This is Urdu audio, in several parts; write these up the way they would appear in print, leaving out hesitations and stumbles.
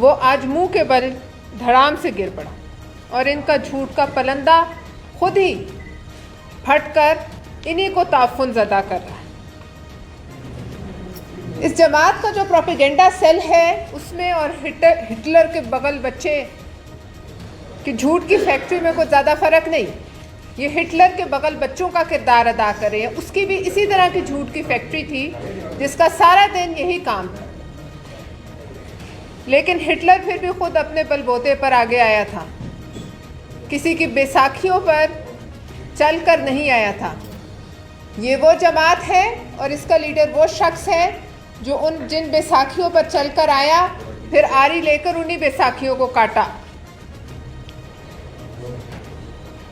وہ آج منہ کے بل دھڑام سے گر پڑا اور ان کا جھوٹ کا پلندہ خود ہی پھٹ کر انہی کو تعفن زدہ کر رہا ہے۔ اس جماعت کا جو پروپیگنڈا سیل ہے اس میں اور ہٹلر کے بغل بچے کہ جھوٹ کی فیکٹری میں کوئی زیادہ فرق نہیں، یہ ہٹلر کے بغل بچوں کا کردار ادا کر رہے ہیں۔ اس کی بھی اسی طرح کی جھوٹ کی فیکٹری تھی جس کا سارا دن یہی کام تھا، لیکن ہٹلر پھر بھی خود اپنے بل بوتے پر آگے آیا تھا، کسی کی بیساکھیوں پر چل کر نہیں آیا تھا۔ یہ وہ جماعت ہے اور اس کا لیڈر وہ شخص ہے جو جن بیساکھیوں پر چل کر آیا، پھر آری لے کر انہی بیساکھیوں کو کاٹا۔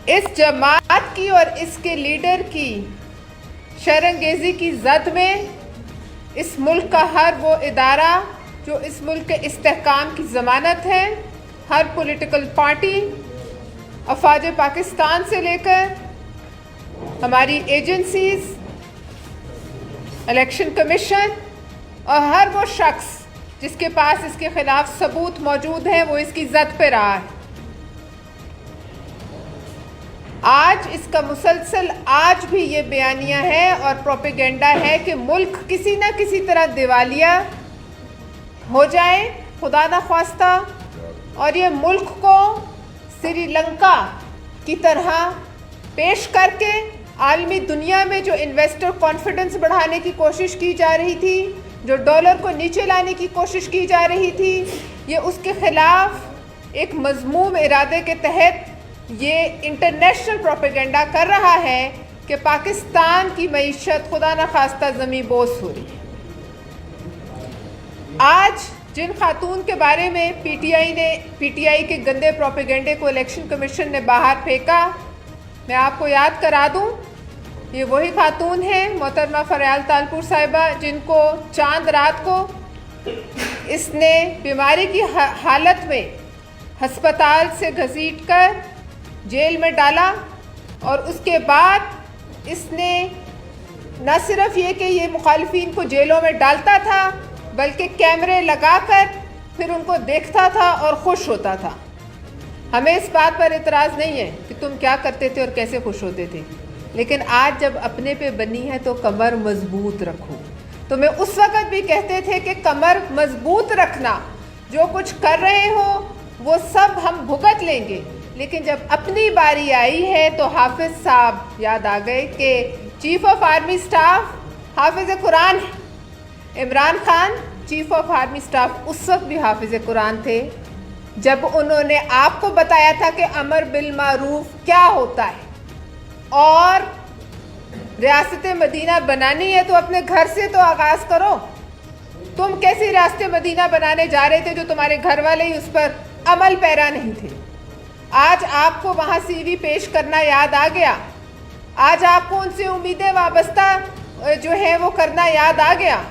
اس جماعت کی اور اس کے لیڈر کی شرانگیزی کی زد میں اس ملک کا ہر وہ ادارہ جو اس ملک کے استحکام کی ضمانت ہے، ہر پولیٹیکل پارٹی، افواج پاکستان سے لے کر ہماری ایجنسیز، الیکشن کمیشن اور ہر وہ شخص جس کے پاس اس کے خلاف ثبوت موجود ہیں، وہ اس کی زد پہ رہا ہے۔ آج اس کا مسلسل آج بھی یہ بیانیہ ہے اور پروپیگنڈا ہے کہ ملک کسی نہ کسی طرح دیوالیہ ہو جائے، خدا نخواستہ، اور یہ ملک کو سری لنکا کی طرح پیش کر کے عالمی دنیا میں جو انویسٹر کانفیڈنس بڑھانے کی کوشش کی جا رہی تھی، جو ڈالر کو نیچے لانے کی کوشش کی جا رہی تھی، یہ اس کے خلاف ایک مذموم ارادے کے تحت یہ انٹرنیشنل پروپیگنڈا کر رہا ہے کہ پاکستان کی معیشت خدا نخواستہ زمیں بوس ہو رہی ہے۔ آج جن خاتون کے بارے میں پی ٹی آئی کے گندے پروپیگنڈے کو الیکشن کمیشن نے باہر پھینکا، میں آپ کو یاد کرا دوں، یہ وہی خاتون ہیں محترمہ فریال تالپور صاحبہ جن کو چاند رات کو اس نے بیماری کی حالت میں ہسپتال سے گھسیٹ کر جیل میں ڈالا، اور اس کے بعد اس نے نہ صرف یہ کہ یہ مخالفین کو جیلوں میں ڈالتا تھا بلکہ کیمرے لگا کر پھر ان کو دیکھتا تھا اور خوش ہوتا تھا۔ ہمیں اس بات پر اعتراض نہیں ہے کہ تم کیا کرتے تھے اور کیسے خوش ہوتے تھے، لیکن آج جب اپنے پہ بنی ہے تو کمر مضبوط رکھو۔ تو میں اس وقت بھی کہتے تھے کہ کمر مضبوط رکھنا، جو کچھ کر رہے ہو وہ سب ہم بھگت لیں گے، لیکن جب اپنی باری آئی ہے تو حافظ صاحب یاد آ گئے کہ چیف آف آرمی سٹاف حافظ قرآن ہے۔ Imran Khan chief of army staff اس وقت بھی حافظ قرآن تھے جب انہوں نے آپ کو بتایا تھا کہ امر بالمعروف کیا ہوتا ہے، اور ریاست مدینہ بنانی ہے تو اپنے گھر سے تو آغاز کرو۔ تم کیسی ریاست مدینہ بنانے جا رہے تھے جو تمہارے گھر والے ہی اس پر عمل پیرا نہیں تھے؟ آج آپ کو وہاں سی وی پیش کرنا یاد آ گیا، آج آپ کو ان سے امیدیں وابستہ جو ہیں وہ کرنا یاد آ گیا،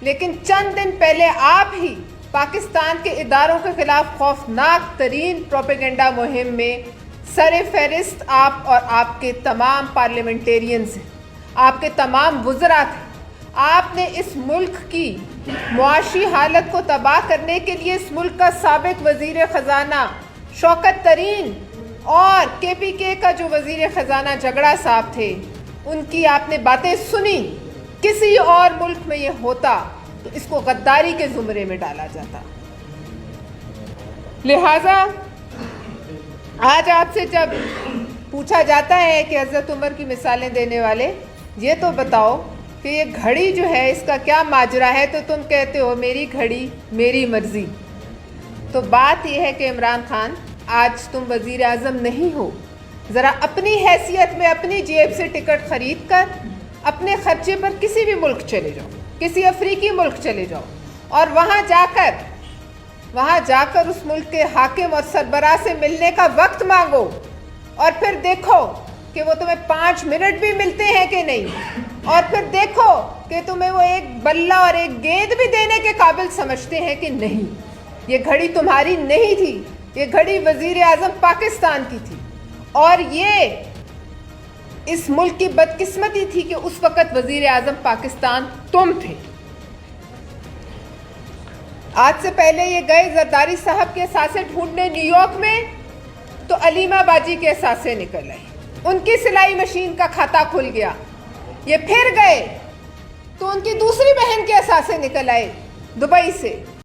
لیکن چند دن پہلے آپ ہی پاکستان کے اداروں کے خلاف خوفناک ترین پروپیگنڈا مہم میں سر فہرست آپ اور آپ کے تمام پارلیمنٹیرینز ہیں، آپ کے تمام وزراء تھے۔ آپ نے اس ملک کی معاشی حالت کو تباہ کرنے کے لیے اس ملک کا سابق وزیر خزانہ شوکت ترین اور کے پی کے کا جو وزیر خزانہ جھگڑا صاحب تھے، ان کی آپ نے باتیں سنی۔ کسی اور ملک میں یہ ہوتا تو اس کو غداری کے زمرے میں ڈالا جاتا۔ لہٰذا آج آپ سے جب پوچھا جاتا ہے کہ حضرت عمر کی مثالیں دینے والے یہ تو بتاؤ کہ یہ گھڑی جو ہے اس کا کیا ماجرا ہے، تو تم کہتے ہو میری گھڑی میری مرضی۔ تو بات یہ ہے کہ عمران خان آج تم وزیر اعظم نہیں ہو، ذرا اپنی حیثیت میں اپنی جیب سے ٹکٹ خرید کر اپنے خرچے پر کسی بھی ملک چلے جاؤ، کسی افریقی ملک چلے جاؤ، اور وہاں جا کر اس ملک کے حاکم اور سربراہ سے ملنے کا وقت مانگو، اور پھر دیکھو کہ وہ تمہیں 5 منٹ بھی ملتے ہیں کہ نہیں، اور پھر دیکھو کہ تمہیں وہ ایک بلہ اور ایک گیند بھی دینے کے قابل سمجھتے ہیں کہ نہیں۔ یہ گھڑی تمہاری نہیں تھی، یہ گھڑی وزیر اعظم پاکستان کی تھی، اور یہ اس ملک کی بدقسمتی تھی کہ اس وقت وزیر اعظم پاکستان تم تھے۔ آج سے پہلے یہ گئے زرداری صاحب کے اثاثے ڈھونڈنے نیو یارک میں تو علیمہ باجی کے اثاثے نکل آئے، ان کی سلائی مشین کا کھاتہ کھل گیا۔ یہ پھر گئے تو ان کی دوسری بہن کے اثاثے نکل آئے دبئی سے۔